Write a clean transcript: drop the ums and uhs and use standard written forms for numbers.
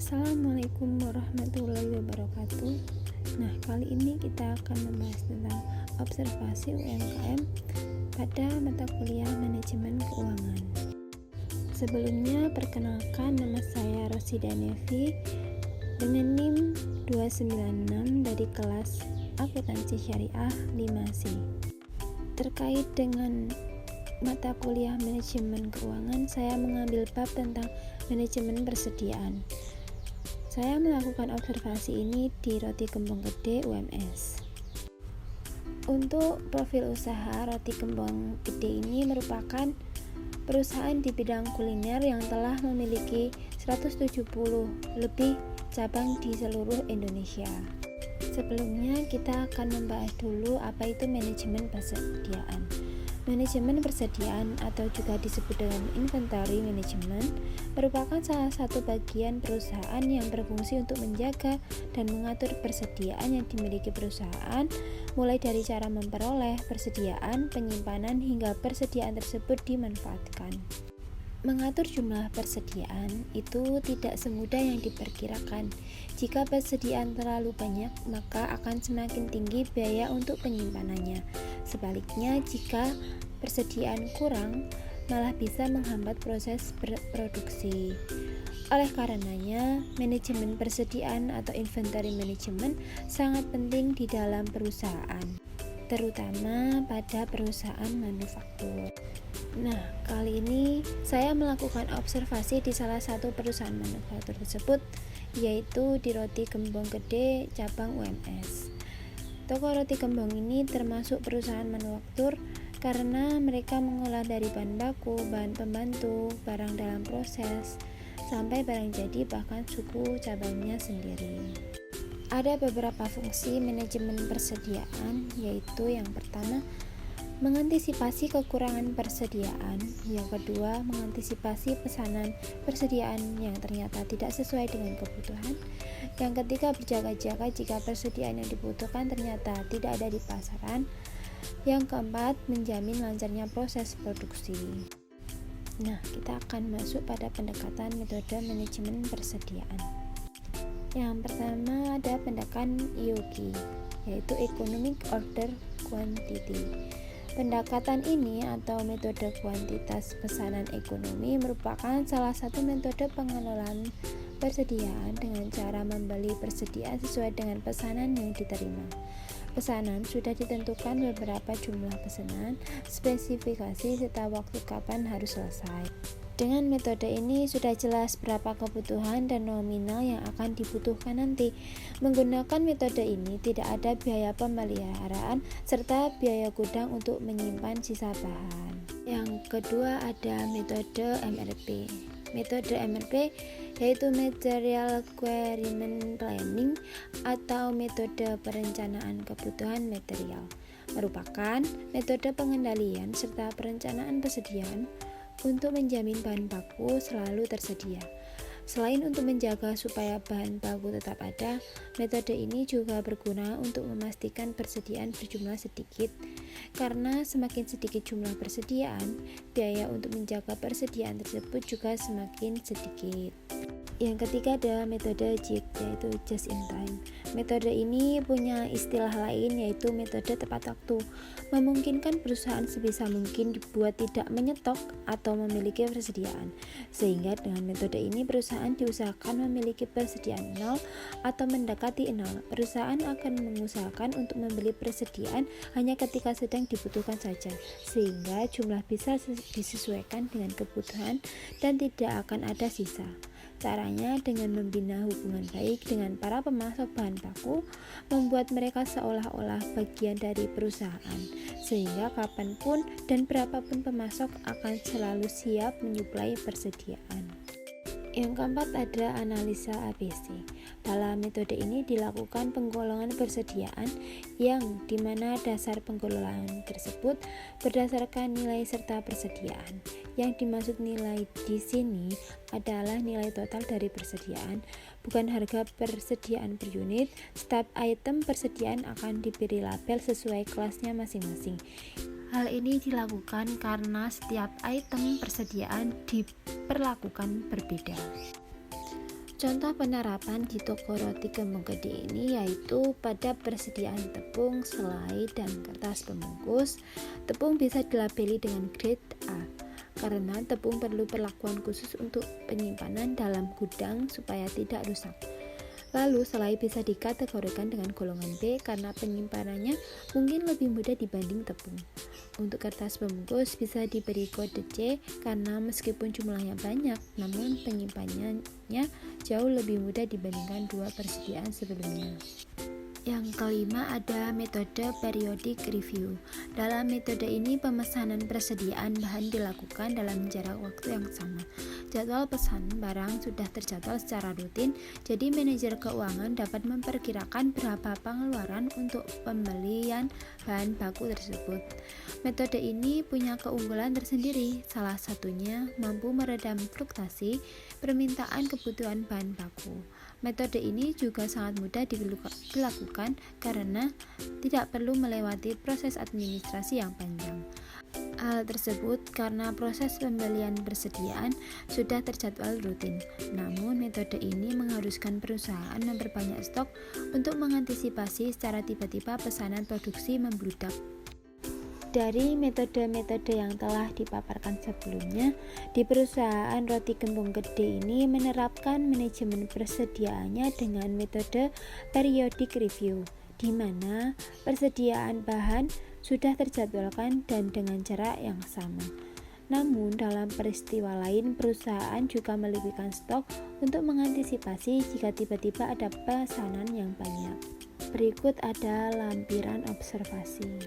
Assalamualaikum warahmatullahi wabarakatuh. Nah, kali ini kita akan membahas tentang observasi UMKM pada mata kuliah manajemen keuangan. Sebelumnya, perkenalkan, nama saya Rosida Nevi dengan NIM 296 dari kelas Akuntansi Syariah 5C. Terkait dengan mata kuliah manajemen keuangan, saya mengambil bab tentang manajemen persediaan. Saya melakukan observasi ini di Roti Gembong Gede UMS. Untuk profil usaha, Roti Gembong Gede ini merupakan perusahaan di bidang kuliner yang telah memiliki 170 lebih cabang di seluruh Indonesia. Sebelumnya, kita akan membahas dulu apa itu manajemen persediaan. Manajemen persediaan atau juga disebut dengan inventory management merupakan salah satu bagian perusahaan yang berfungsi untuk menjaga dan mengatur persediaan yang dimiliki perusahaan, mulai dari cara memperoleh persediaan, penyimpanan, hingga persediaan tersebut dimanfaatkan. Mengatur jumlah persediaan itu tidak semudah yang diperkirakan. Jika persediaan terlalu banyak, maka akan semakin tinggi biaya untuk penyimpanannya. Sebaliknya, jika persediaan kurang, malah bisa menghambat proses produksi. Oleh karenanya, manajemen persediaan atau inventory management sangat penting di dalam perusahaan, terutama pada perusahaan manufaktur. Nah, kali ini saya melakukan observasi di salah satu perusahaan manufaktur tersebut, yaitu di Roti Gembong Gede cabang UMS. Toko Roti Gembong ini termasuk perusahaan manufaktur karena mereka mengolah dari bahan baku, bahan pembantu, barang dalam proses, sampai barang jadi, bahkan suku cabangnya sendiri. Ada beberapa fungsi manajemen persediaan, yaitu yang pertama, mengantisipasi kekurangan persediaan. Yang kedua, mengantisipasi pesanan persediaan yang ternyata tidak sesuai dengan kebutuhan. Yang ketiga, berjaga-jaga jika persediaan yang dibutuhkan ternyata tidak ada di pasaran. Yang keempat, menjamin lancarnya proses produksi. Nah, kita akan masuk pada pendekatan metode manajemen persediaan. Yang pertama ada pendekatan EOQ, yaitu Economic Order Quantity. Pendekatan ini atau metode kuantitas pesanan ekonomi merupakan salah satu metode pengelolaan persediaan dengan cara membeli persediaan sesuai dengan pesanan yang diterima. Pesanan sudah ditentukan beberapa jumlah pesanan, spesifikasi, serta waktu kapan harus selesai. Dengan metode ini sudah jelas berapa kebutuhan dan nominal yang akan dibutuhkan nanti. Menggunakan metode ini tidak ada biaya pemeliharaan serta biaya gudang untuk menyimpan sisa bahan. Yang kedua ada metode MRP. Metode MRP yaitu Material Requirement Planning atau metode perencanaan kebutuhan material. Merupakan metode pengendalian serta perencanaan persediaan untuk menjamin bahan baku selalu tersedia. Selain untuk menjaga supaya bahan baku tetap ada, metode ini juga berguna untuk memastikan persediaan berjumlah sedikit. Karena semakin sedikit jumlah persediaan, biaya untuk menjaga persediaan tersebut juga semakin sedikit. Yang ketiga ada metode JIT, yaitu Just in Time. Metode ini punya istilah lain, yaitu metode tepat waktu. Memungkinkan perusahaan sebisa mungkin dibuat tidak menyetok atau memiliki persediaan. Sehingga dengan metode ini perusahaan diusahakan memiliki persediaan nol atau mendekati nol. Perusahaan akan mengusahakan untuk membeli persediaan hanya ketika sedang dibutuhkan saja, sehingga jumlah bisa disesuaikan dengan kebutuhan dan tidak akan ada sisa. Caranya dengan membina hubungan baik dengan para pemasok bahan baku, membuat mereka seolah-olah bagian dari perusahaan, sehingga kapanpun dan berapapun pemasok akan selalu siap menyuplai persediaan. Yang keempat ada analisa ABC. Dalam metode ini dilakukan penggolongan persediaan yang dimana dasar penggolongan tersebut berdasarkan nilai serta persediaan. Yang dimaksud nilai di sini adalah nilai total dari persediaan, bukan harga persediaan per unit. Setiap item persediaan akan diberi label sesuai kelasnya masing-masing. Hal ini dilakukan karena setiap item persediaan diperlakukan berbeda. Contoh penerapan di toko roti Gembong Gede ini yaitu pada persediaan tepung, selai, dan kertas pembungkus. Tepung bisa dilabeli dengan grade A karena tepung perlu perlakuan khusus untuk penyimpanan dalam gudang supaya tidak rusak. Lalu selai bisa dikategorikan dengan golongan B karena penyimpanannya mungkin lebih mudah dibanding tepung. Untuk kertas pembungkus bisa diberi kode C karena meskipun jumlahnya banyak, namun penyimpanannya jauh lebih mudah dibandingkan dua persediaan sebelumnya. Yang kelima ada metode periodic review. Dalam metode ini pemesanan persediaan bahan dilakukan dalam jarak waktu yang sama. Jadwal pesan barang sudah terjadwal secara rutin, jadi manajer keuangan dapat memperkirakan berapa pengeluaran untuk pembelian bahan baku tersebut. Metode ini punya keunggulan tersendiri, salah satunya mampu meredam fluktuasi permintaan kebutuhan bahan baku. Metode ini juga sangat mudah dilakukan karena tidak perlu melewati proses administrasi yang panjang. Hal tersebut karena proses pembelian persediaan sudah terjadwal rutin. Namun metode ini mengharuskan perusahaan memperbanyak stok untuk mengantisipasi secara tiba-tiba pesanan produksi membludak. Dari metode-metode yang telah dipaparkan sebelumnya, di perusahaan roti Gembong Gede ini menerapkan manajemen persediaannya dengan metode periodic review, di mana persediaan bahan sudah terjadwalkan dan dengan jarak yang sama. Namun dalam peristiwa lain, perusahaan juga melebihkan stok untuk mengantisipasi jika tiba-tiba ada pesanan yang banyak. Berikut ada lampiran observasi.